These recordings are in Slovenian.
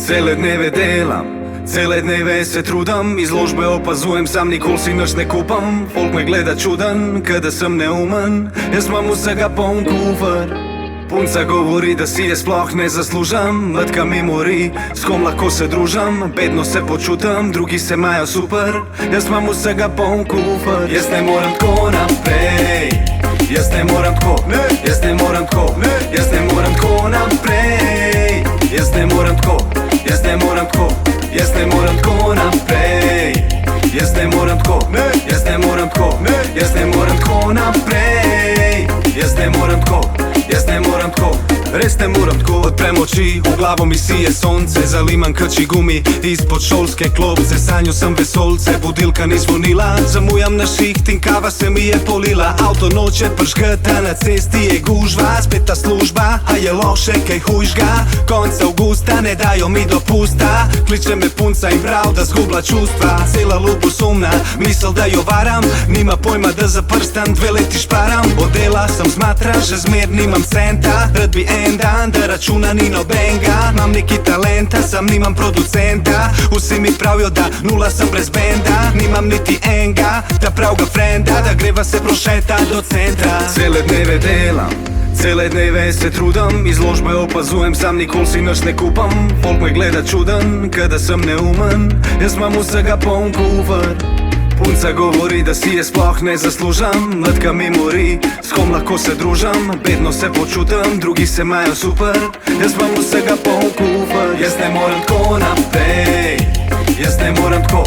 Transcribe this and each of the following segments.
Cele dneve delam, cele dneve se trudam, izložbe opazujem, sam nikoli si nič ne kupam. Folk me gleda čudan, kada sem neumen, jaz imam vsega poln kufer. Punca govori, da si je sploh ne zaslužam, mlatka mi mori, s kom lahko se družam. Bedno se počutam, drugi se imajo super, jaz imam vsega poln kufer. Jaz ne morem tako naprej, jaz ne morem tako, jaz ne morem tako, jaz ne morem tako naprej. Jaz ne morem tako, jaz ne morem tako, jaz ne morem tako naprej. Jaz ne morem tako, jaz ne morem tako, jaz ne morem tako naprej. Jaz ne morem tako, jaz ne morem tako, res ne morem tako. Odprem oči, v glavo mi sije sonce, zaliman krči gumi izpod šolske klopce. Sanju sem vesolce, budilka ni zvonila, zamujam na šiht in kava se mi je polila. Avto noče pržgeta, na cesti je gužva, spet ta služba, a je loše kaj hujžga. Konc avgusta, ne dajo mi dopusta, kliče me punca in prav, da zgubla čustva. Cela lupo sumna, misel da jo varam, nima pojma da za prstan 2 leti šparam. Od dela sem zmatran, že zmer nimam centa, rad bi en dan, da računa ni nobenga. Imam neki talenta, sam nimam producenta, vsi mi pravijo da nula sem brez benda. Nimam niti enga, da pravga frenda, da greva se prošeta do centra. Cele dneve delam, cele dneve se trudam, izložbe opazujem, sam nikoli si nič ne kupam. Folk me gleda čudan, kada sem neumen, jaz imam vsega poln kufer. Punca govori, da si je sploh ne zaslužam, mlatka mi mori, s kom lahko se družam. Bedno se počutam, drugi se imajo super, jaz imam vsega poln kufer. Jaz ne morem tako naprej, jaz ne morem tako,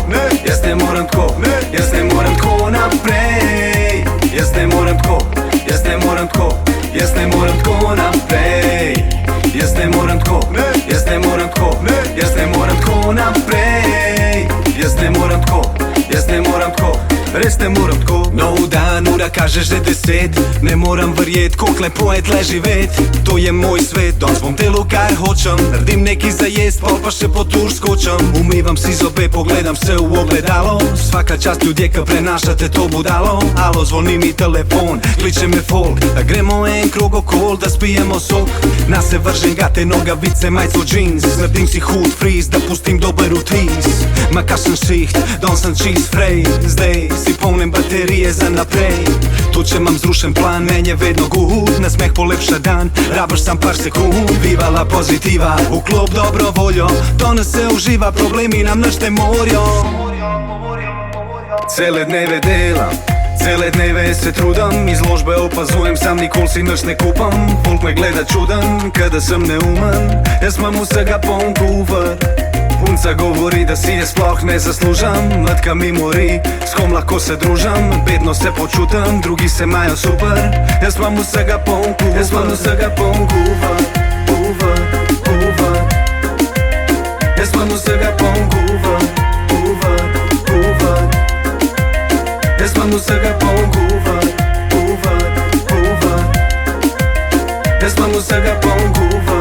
jaz ne morem tako, jaz ne morem tako naprej. Jaz ne morem tako, jaz ne morem tako, jaz ne morem tako naprej. Jaz ne morem tako, jaz ne morem tako, jaz ne morem tako naprej. Jaz ne morem tako, jaz ne morem tako, res ne morem tako. Nov dan, ura kaže že 10, ne morem verjet, kolik lepo je tle živet. To je moj svet, danes bom delo kar hočem, naredim neki za jest, pol pa še po tur skočem. Umivam si zobe, pogledam se v ogledalo, svaka čast ljudje, ki prenašate to budalo. Alo, zvoni mi telefon, kliče me folk, da gremo en krog okol, da spijemo sok. Na se vržem gate, nogavice, majco, džins, naredim si hud friz, da pustim dober vtis. Ma kakšen šiht, danes sem čist frej, zdaj si polnim baterije za naprej. To če imam zrušen plan, men je vedno good, na smeh polepša dan, rabaš sam par sekund. Bivala pozitiva, vklop dobro voljo, to nas se uživa, problemi nam nič ne morijo. Cele dneve delam, cele dneve se trudam, izložbe opazujem, sam nikoli si nič ne kupam. Folk me gleda čudan, kada sem neumen, jaz imam vsega poln kufer. Punca govori, da si je sploh ne zaslužam, mlatka mi mori, s kom lahko se družam. Bedno se počutam, drugi se imajo super, jaz imam vsega poln kufer. Jaz imam vsega poln kufer, kufer, kufer. Jaz imam vsega poln kufer, kufer, kufer. Jaz imam vsega poln kufer, kufer, kufer. Jaz imam vsega poln kufer.